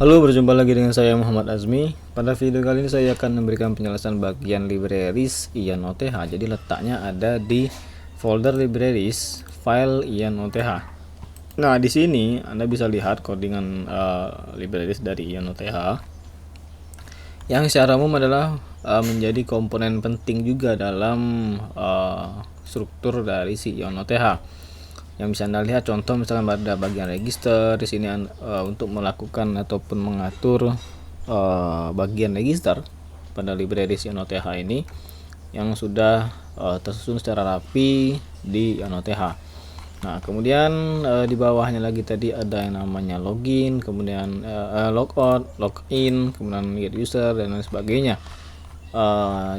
Halo, berjumpa lagi dengan saya Muhammad Azmi. Pada video kali ini saya akan memberikan penjelasan bagian libraries IANOTH. Jadi letaknya ada di folder libraries file IANOTH. Nah, di sini Anda bisa lihat codingan libraries dari IANOTH yang secara umum adalah menjadi komponen penting juga dalam struktur dari si IANOTH. Yang bisa Anda lihat contoh misalkan pada bagian register di sini untuk melakukan ataupun mengatur bagian register pada libraries IANOTH ini yang sudah tersusun secara rapi di IANOTH. Nah, kemudian di bawahnya lagi tadi ada yang namanya login, kemudian logout, login, kemudian get user dan lain sebagainya.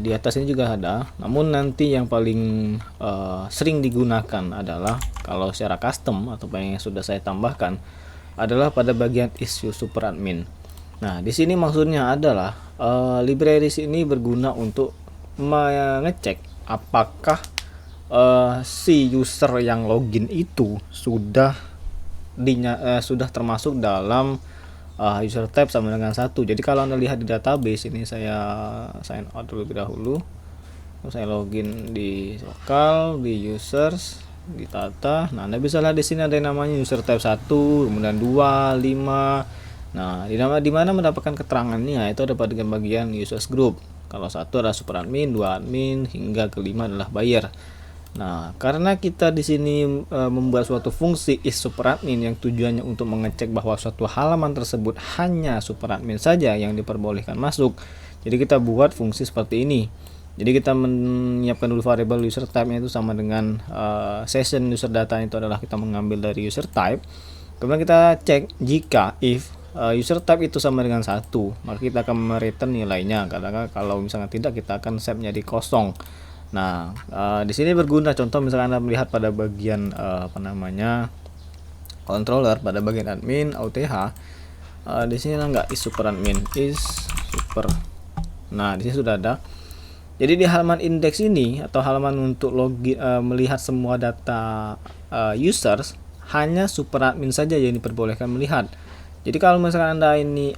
Di atas ini juga ada, namun nanti yang paling sering digunakan adalah kalau secara custom atau yang sudah saya tambahkan adalah pada bagian issue superadmin. Nah, di sini maksudnya adalah libraries ini berguna untuk mengecek apakah si user yang login itu sudah termasuk dalam user type sama dengan 1. Jadi kalau Anda lihat di database ini, saya sign out terlebih dahulu. Saya login di lokal, di users, di data. Nah, Anda bisa lihat di sini ada yang namanya user type 1, kemudian 2, 5. Nah, di mana mendapatkan keterangannya itu ada pada bagian users group. Kalau 1 adalah super admin, 2 admin, hingga kelima adalah buyer. Nah, karena kita di sini membuat suatu fungsi is superadmin yang tujuannya untuk mengecek bahwa suatu halaman tersebut hanya superadmin saja yang diperbolehkan masuk. Jadi kita buat fungsi seperti ini. Jadi kita menyiapkan dulu variable user type-nya itu sama dengan session user data itu adalah kita mengambil dari user type. Kemudian kita cek jika if user type itu sama dengan 1, maka kita akan return nilainya. Karena kalau misalnya tidak, kita akan set menjadi kosong. Nah, di sini berguna contoh misalkan Anda melihat pada bagian controller pada bagian admin OTH. Di sini enggak is super admin, is super. Nah, di sini sudah ada. Jadi di halaman index ini atau halaman untuk login melihat semua data users, hanya super admin saja yang diperbolehkan melihat. Jadi kalau misalkan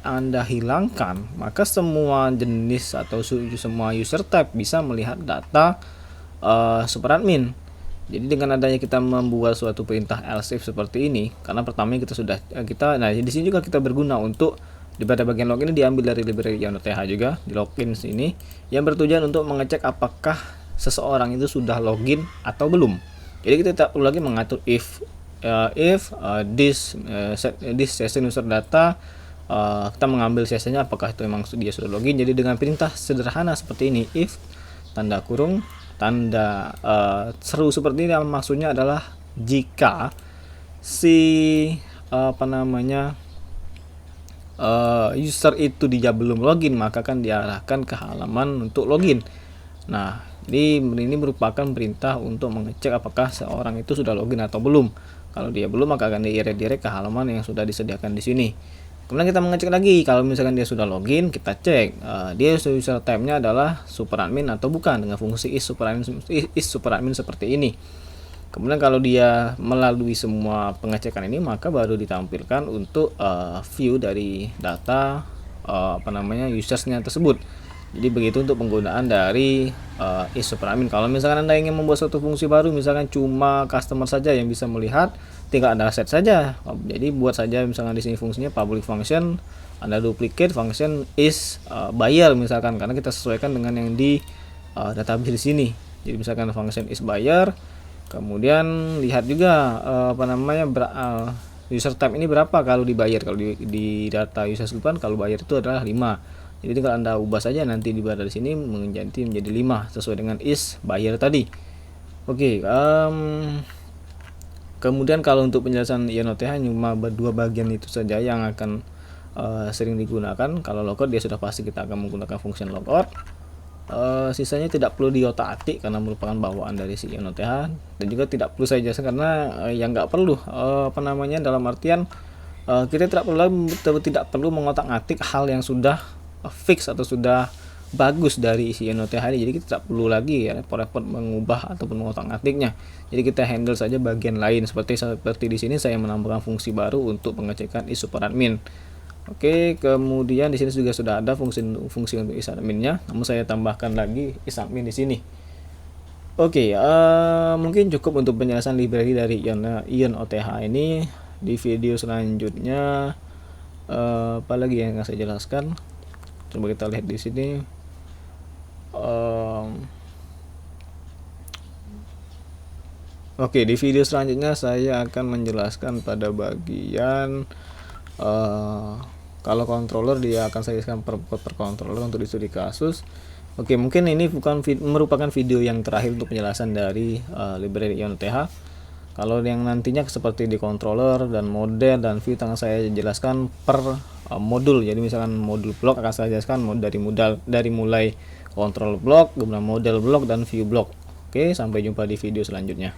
Anda hilangkan, maka semua jenis atau semua user type bisa melihat data super admin. Jadi dengan adanya kita membuat suatu perintah else if seperti ini, karena pertama nah di sini juga kita berguna untuk pada bagian login ini diambil dari library IANOTH juga di login sini yang bertujuan untuk mengecek apakah seseorang itu sudah login atau belum. Jadi kita tak perlu lagi mengatur if this session user data, kita mengambil sessionnya apakah itu memang dia sudah login. Jadi dengan perintah sederhana seperti ini, if tanda kurung tanda seru seperti ini, maksudnya adalah jika si user itu dia belum login, maka akan diarahkan ke halaman untuk login. Nah, ini merupakan perintah untuk mengecek apakah seorang itu sudah login atau belum. Kalau dia belum, maka akan direct ke halaman yang sudah disediakan di sini. Kemudian kita mengecek lagi, kalau misalkan dia sudah login, kita cek dia user type-nya adalah superadmin atau bukan dengan fungsi is superadmin seperti ini. Kemudian kalau dia melalui semua pengecekan ini, maka baru ditampilkan untuk view dari data usersnya tersebut. Jadi begitu untuk penggunaan dari is superadmin. Kalau misalkan Anda ingin membuat suatu fungsi baru, misalkan cuma customer saja yang bisa melihat, tinggal Anda set saja. Jadi buat saja misalkan di sini fungsinya public function, Anda duplicate function is buyer misalkan, karena kita sesuaikan dengan yang di database di sini. Jadi misalkan function is buyer, kemudian lihat juga user type ini berapa kalau dibayar. Kalau di data user depan, kalau bayar itu adalah 5. Jadi kalau Anda ubah saja nanti di dari sini menjadi 5 sesuai dengan is buyer tadi. Oke, kemudian kalau untuk penjelasan IANOTH cuma dua bagian itu saja yang akan sering digunakan. Kalau logout dia sudah pasti kita akan menggunakan function logout. Sisanya tidak perlu diotak-atik karena merupakan bawaan dari si IANOTH, dan juga tidak perlu saya jelaskan karena yang nggak perlu dalam artian kita tidak perlu mengotak-atik hal yang sudah fix atau sudah bagus dari isi IANOTH ini. Jadi kita tidak perlu lagi repot-repot mengubah ataupun mengotak-atiknya. Jadi kita handle saja bagian lain seperti di sini saya menambahkan fungsi baru untuk pengecekan is superadmin. Oke, kemudian di sini juga sudah ada fungsi untuk isadminnya, namun saya tambahkan lagi isadmin di sini. Oke, mungkin cukup untuk penjelasan library dari Ion OTH ini. Di video selanjutnya apa lagi yang akan saya jelaskan? Coba kita lihat di sini. Oke, di video selanjutnya saya akan menjelaskan pada bagian kalau controller dia akan saya jelaskan per controller untuk di studi kasus. Oke, mungkin ini merupakan video yang terakhir untuk penjelasan dari library Ion OTH. Kalau yang nantinya seperti di controller dan model dan view akan saya jelaskan per modul. Jadi misalkan modul block akan saya jelaskan dari mulai control block, kemudian model block dan view block. Oke, sampai jumpa di video selanjutnya.